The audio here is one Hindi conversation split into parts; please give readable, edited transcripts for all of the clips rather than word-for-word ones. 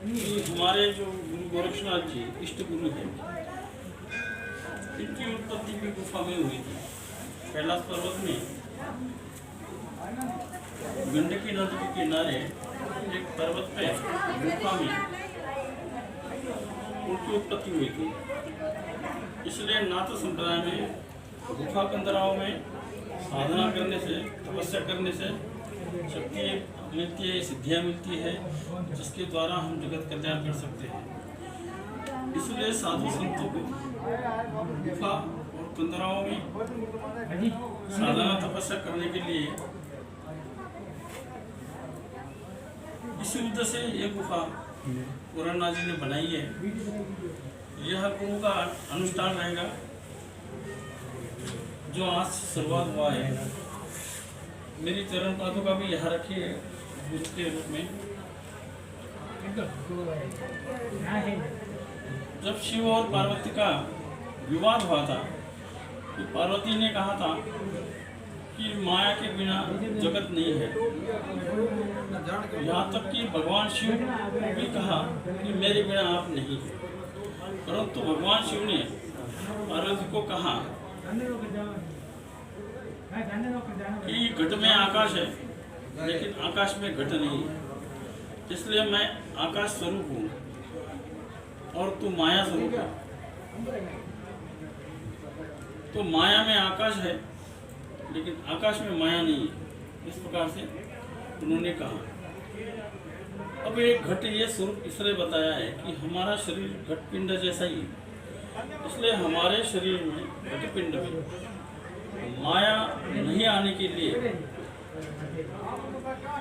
कि हमारे जो गुरु गोरक्षनाथ जी इष्ट गुरु हैं, इनकी उत्पत्ति भी गुफा में हुई थी। कैलाश पर्वत में गंडकी नदी के किनारे एक पर्वत पे गुफा में उनकी उत्पत्ति हुई थी। इसलिए नाथ संप्रदाय में गुफा कंदराओं में साधना करने से, तपस्या करने से शक्ति मिलती है, सिद्धियाँ मिलती है, जिसके द्वारा हम जगत कल्याण कर सकते हैं। इसलिए साधु संतों को गुफा और कंदराओं में साधना तपस्या करने के लिए इसी उद्देश्य से ये गुफा गोरखनाथ जी ने बनाई है। यह गुरु का अनुष्ठान रहेगा जो आज शुरुआत हुआ है। मेरी चरण पादुका भी यहाँ रखी है गुरु के रूप में। जब शिव और पार्वती का विवाद हुआ था तो पार्वती ने कहा था कि माया के बिना जगत नहीं है। यहाँ तक कि भगवान शिव भी कहा कि मेरे बिना आप नहीं है। परंतु भगवान शिव ने पार्वती को कहा कि घट में आकाश है, लेकिन आकाश में घट नहीं है। इसलिए मैं आकाश स्वरूप हूँ और तू माया स्वरूप है। तो माया में आकाश है, लेकिन आकाश में माया नहीं है। इस प्रकार से उन्होंने कहा। अब एक घट ये स्वरूप इसलिए बताया है कि हमारा शरीर घटपिंड जैसा ही है। इसलिए हमारे शरीर में घटपिंड में माया नहीं आने के लिए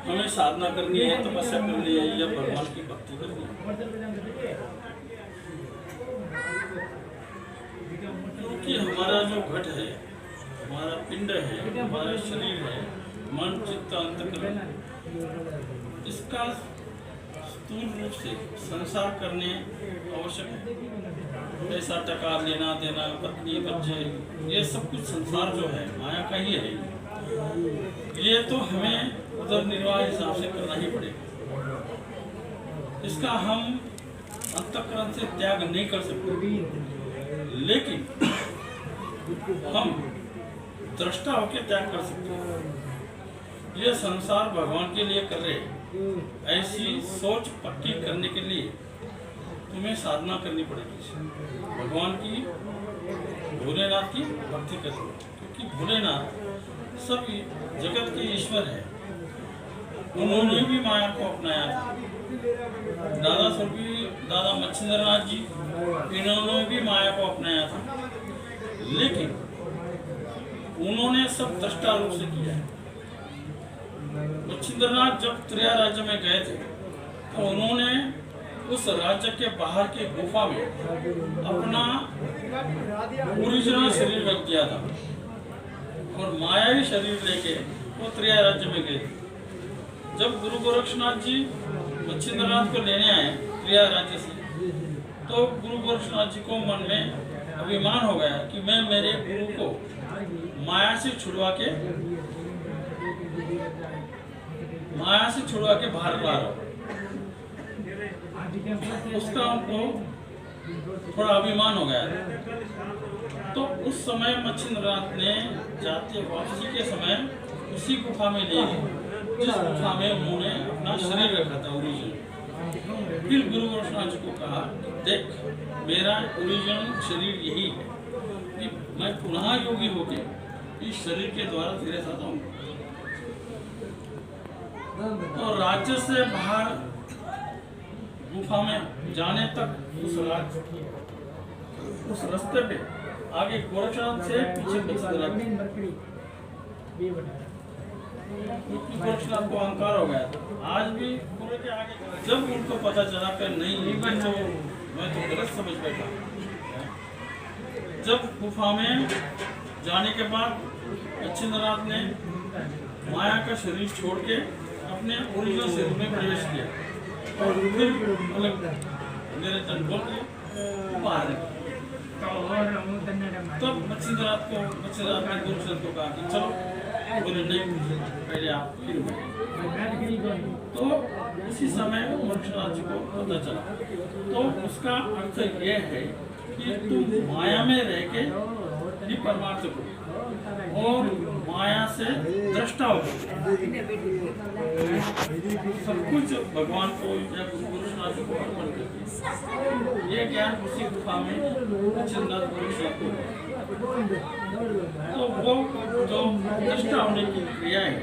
हमें साधना करनी है, तपस्या करनी है या भगवान की भक्ति करनी है। क्योंकि हमारा जो घट है, हमारा पिंड है, हमारा शरीर है, मन चित्त अंतःकरण, इसका स्थूल रूप से संसार करने आवश्यक है। पैसा टका लेना देना, पत्नी बच्चे, ये सब कुछ संसार जो है माया का ही है। ये तो हमें उधर निर्वाह हिसाब से करना ही पड़ेगा। इसका हम अंतःकरण से त्याग नहीं कर सकते, लेकिन हम दृष्टा होकर त्याग कर सकते हैं। ये संसार भगवान के लिए कर रहे, ऐसी सोच पक्की करने के लिए तुम्हें साधना करनी पड़ेगी। भगवान की, भोलेनाथ की भक्ति करनी, क्योंकि भोलेनाथ सभी जगत के ईश्वर है। उन्होंने भी माया को अपनाया था। दादा स्वर्गीय दादा मच्छिंद्रनाथ जी, इन्होंने भी माया को अपनाया था, लेकिन उन्होंने सब दृष्टा रूप से किया है। मच्छिंद्रनाथ जब त्रिया राज्य में गए थे तो उन्होंने उस राज्य के बाहर की गुफा में अपना ओरिजिनल शरीर रख दिया था और मायावी शरीर लेके वो त्रिया राज्य में गए थे। जब गुरु गोरक्षनाथ जी मच्छिंद्रनाथ को लेने आए त्रिया राज्य से, तो गुरु गोरक्षनाथ जी को मन में अभिमान हो गया कि मैं मेरे गुरु को माया से छुड़वा के बाहर ला रहा हूँ। उसका उनको थोड़ा अभिमान हो गया। तो उस समय मच्छिंद्रनाथ ने जाते वापसी के समय उसी गुफा में ले गए जिस गुफा में उन्होंने अपना शरीर रखा था ओरिजिनल। फिर गुरु गोरक्षनाथ जी को कहा, देख मेरा ओरिजिनल शरीर यही है कि मैं पुनः योगी होके इस शरीर के द्वारा तेरे साथ आऊंगा। तो राज्य से बाहर गुफा में जाने तक उस रास्ते पे आगे गोरक्षनाथ से पीछे गोरक्षनाथ को अहंकार हो गया था। आज भी पूरे के आगे जब उनको पता चला कि नहीं तो मैं तो गलत समझ बैठा। जब गुफा में जाने के बाद मच्छिंद्रनाथ ने माया का शरीर छोड़ के अपने ओरिजिनल शरीर में प्रवेश किया और फिर अलग मेरे तन बोल के बाहर। तब मच्छिंद्रनाथ ने गुरुशंत को कहा कि चलो बोले नहीं, पहले आप फिर बैठे। तो उसी समय गोरक्षनाथ जी को पता चला। तो उसका अर्थ यह है कि तुम माया में रह के ही परमार्थ को और माया से दृष्टा हो, सब कुछ भगवान को या गोरक्षनाथ जी को अर्पण करके ये ज्ञान उसी गुफा में चिन्नाथ गोरक्षनाथ को। तो वो जो दृष्टा होने की क्रिया है,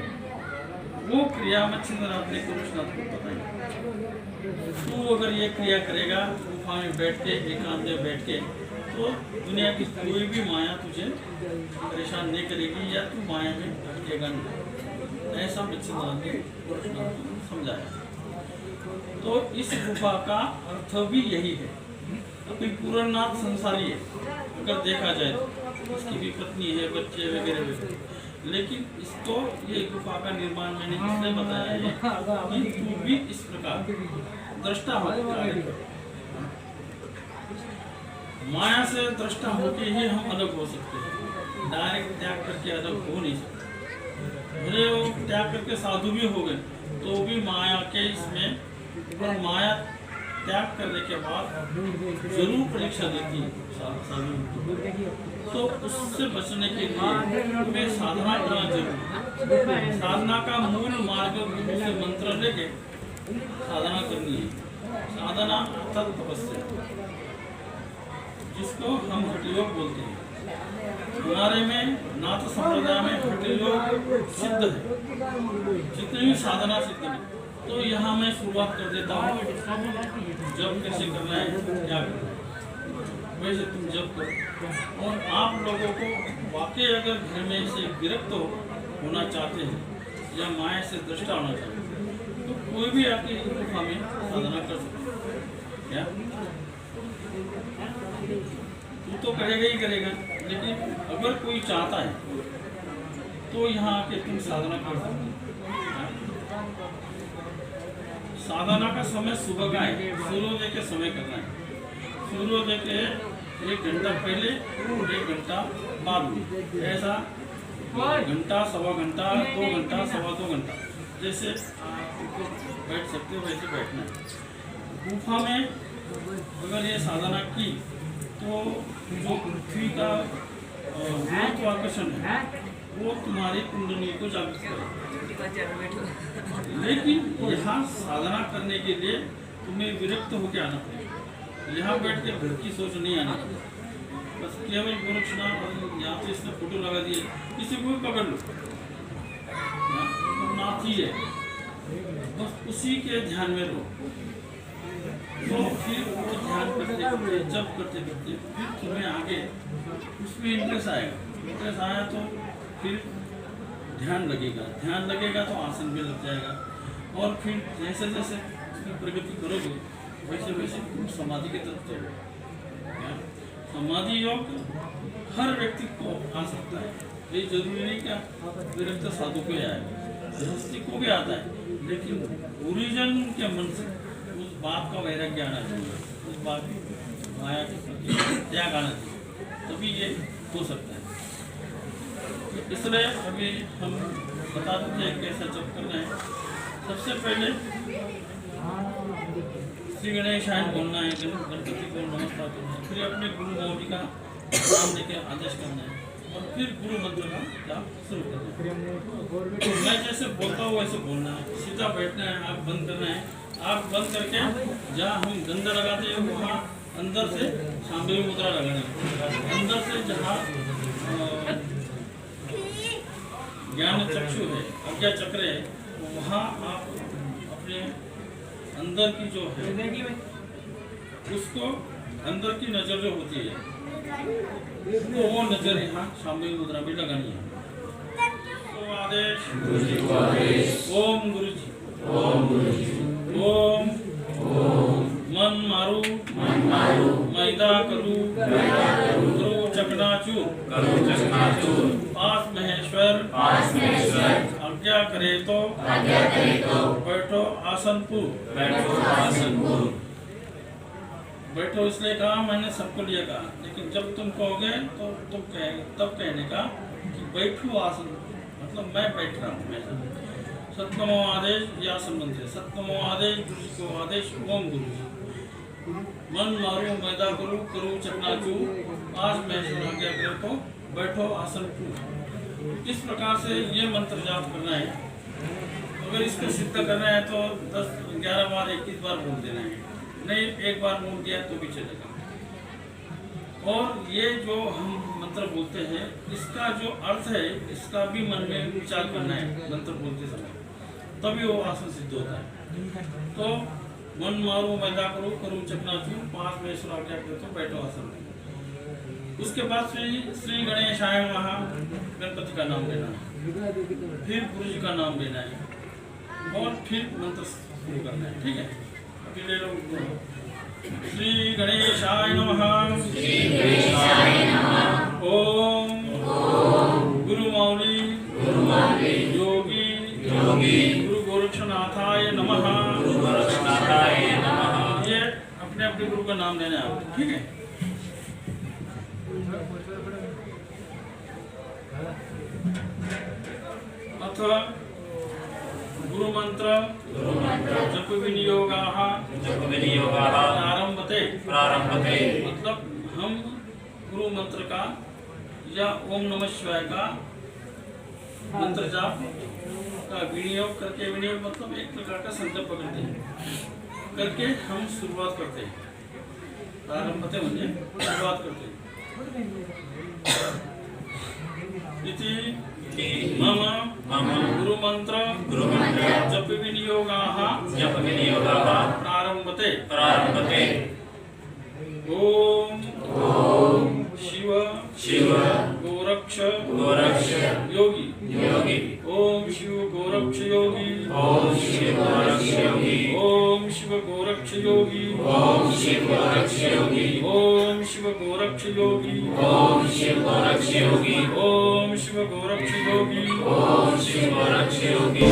वो क्रिया में चिन्नाथ ने गोरक्षनाथ को बताई। तू अगर ये क्रिया करेगा गुफा में बैठ के, एकांत में बैठ के, तो दुनिया की कोई भी माया तुझे परेशान नहीं करेगी या तू माया में भटकेगा नहीं। ऐसा चिन्नाथ ने गोरक्षनाथ को समझाया। तो इस गुफा का अर्थ भी यही है। अभी पूर्णनाथ संसारी है, अगर देखा जाए तो उसकी भी पत्नी है, बच्चे वगैरह वगैरह, लेकिन इसको ये गुफा का निर्माण मैंने इसलिए बताया है कि तू भी इस प्रकार दृष्टा हो। माया से दृष्टा होके ही हम अलग हो सकते हैं, डायरेक्ट त्याग करके अलग हो नहीं सकते। भले वो त्याग करके साधु भी हो गए तो भी माया के इसमें, और माया त्याग करने के बाद जरूर परीक्षा देती है साधु। तो उससे बचने के लिए तुम्हें साधना करना जरूरी है। साधना का मूल मार्ग से मंत्र लेके साधना करनी है। साधना अर्थात तपस्या, जिसको हम हठयोग बोलते हैं। हमारे में नाथ संप्रदाय में हठयोग सिद्ध है, जितनी भी साधना सिद्ध है। तो यहाँ मैं शुरुआत कर देता हूँ, जब कैसे करना है, क्या करना है, वैसे तुम जब करो। और आप लोगों को वाकई अगर घर में से विरक्त होना चाहते हैं या माया से दृष्टा होना चाहते हैं, तो कोई भी आपकी गुफा में साधना कर सकते हैं। क्या तू तो करेगा ही करेगा, लेकिन अगर कोई चाहता है तो यहाँ आके तुम साधना कर सकते हो। साधना का समय सुबह का है, सूर्योदय के समय करना है। सूर्योदय के 1 घंटा पहले और 1 घंटा बाद में, ऐसा घंटा, सवा घंटा, 2 घंटा, सवा 2 घंटा, जैसे बैठ सकते हो वैसे बैठना है। गुफा में अगर ये साधना की तो जो पृथ्वी का गुरुत्वाकर्षण है वो तुम्हारी कुंडली को जागृत करेगा। लेकिन यहाँ साधना करने के लिए तुम्हें विरक्त होकर आना पड़ेगा। यहाँ बैठ के घर की सोच नहीं आना पड़ेगा। बस केवल गोरक्षनाथ, यहाँ तो इसने फोटो लगा दिए, किसी को भी पकड़ लो, नाथ ही है, बस उसी के ध्यान में रहो। तो फिर वो ध्यान करते करते, जब करते करते, फिर तुम्हें आगे उसमें इंटरेस्ट आएगा। इंटरेस्ट आया तो फिर ध्यान लगेगा तो आसन भी लग जाएगा। और फिर जैसे जैसे प्रगति करोगे वैसे वैसे तुम समाधि की तरफ चलोगे। समाधि योग हर व्यक्ति को आ सकता है, ये जरूरी नहीं क्या विरक्त साधु को आएगा, गृहस्थी को भी आता है, लेकिन ओरिजिन के मन से उस बात का वैराग्य आना चाहिए, उस बात माया के प्रति त्याग आना चाहिए, तभी ये हो सकता है। इसलिए अभी हम बता देते हैं कैसा जप करना है। सबसे पहले श्री गणेशाय बोलना है, गणपति को नमस्कार करना है, फिर अपने गुरु मौली का नाम लेकर आदेश करना है और फिर गुरु मंत्र का जाप शुरू करना है। मैं जैसे बोलता हूँ वैसे बोलना है, सीधा बैठना है, आँख बंद करना है। आँख बंद करके जहाँ हम गंध लगाते हैं वहाँ अंदर से शांभवी मुद्रा लगाना है। अंदर से जहाँ ज्ञान चक्षु है, अज्ञा चक्र है, वहाँ आप अपने अंदर की जो है उसको, अंदर की नजर जो होती है तो वो नजर यहाँ शांभवी मुद्रा में लगानी है। तो आदेश ओम गुरु जी, ओम मन मारू मैदा करू गुरु चकनाचूर पास महेश्वर आज्ञा करे तो बैठो आसन पूर्व। बैठो इसलिए कहा, मैंने सबको लिए कहा, लेकिन जब तुम कहोगे तो तुम कहेंगे, तब कहने का कि बैठो आसन मतलब मैं बैठ रहा हूँ ऐसा। सप्तमो आदेश ये आसन बनते हैं। सप्तमो आदेश गुरु जी को आदेश ओम गुरु जी। मन मारू मैदा करूँ चकनाचूर आज महेश्वर आज्ञा करे तो बैठो आसन टू। इस प्रकार से ये मंत्र जाप करना है। अगर इसको सिद्ध करना है तो 10-11 बार 21 बार बोल देना है, नहीं एक बार बोल दिया तो भी चलेगा। और ये जो हम मंत्र बोलते हैं इसका जो अर्थ है इसका भी मन में विचार करना है मंत्र बोलते समय, तभी वो आसन सिद्ध होता है। तो मन मारू मैदा करूँ चकनाचूर 5 महेश्वर आज्ञा करे तो बैठो आसन। उसके बाद श्री गणेशाय नमः गणपति का नाम लेना है, फिर गुरु जी का नाम लेना है और फिर मंत्र शुरू करना है। ठीक है, अभी ले लो। श्री गणेशाय नमः ओम गुरु मौली योगी गुरु गोरक्षनाथाय नमः। ये अपने अपने गुरु का नाम लेना है। ठीक है, अथवा गुरु मंत्र जप विनियोगाः प्रारंभते मतलब हम गुरु मंत्र का या ओम नमः शिवाय का मंत्र जाप का विनियोग करके, विनियोग मतलब एक प्रकार का संकल्प करते हैं करके हम शुरुआत करते हैं। प्रारंभते म्हणजे शुरुआत करते हैं। मम गुरु मंत्र जप विनियोगाः प्रारंभते ओम शिव गोरक्ष योगी ओम शिव गोरक्ष योगी ओम शिव गोरक्ष योगी ओम शिव गोरक्ष योगी ओम शिव गोरक्ष योगी ओम शिव गोरक्ष योगी ओम शिव गोरक्ष योगी ओम शिव गोरक्ष योगी।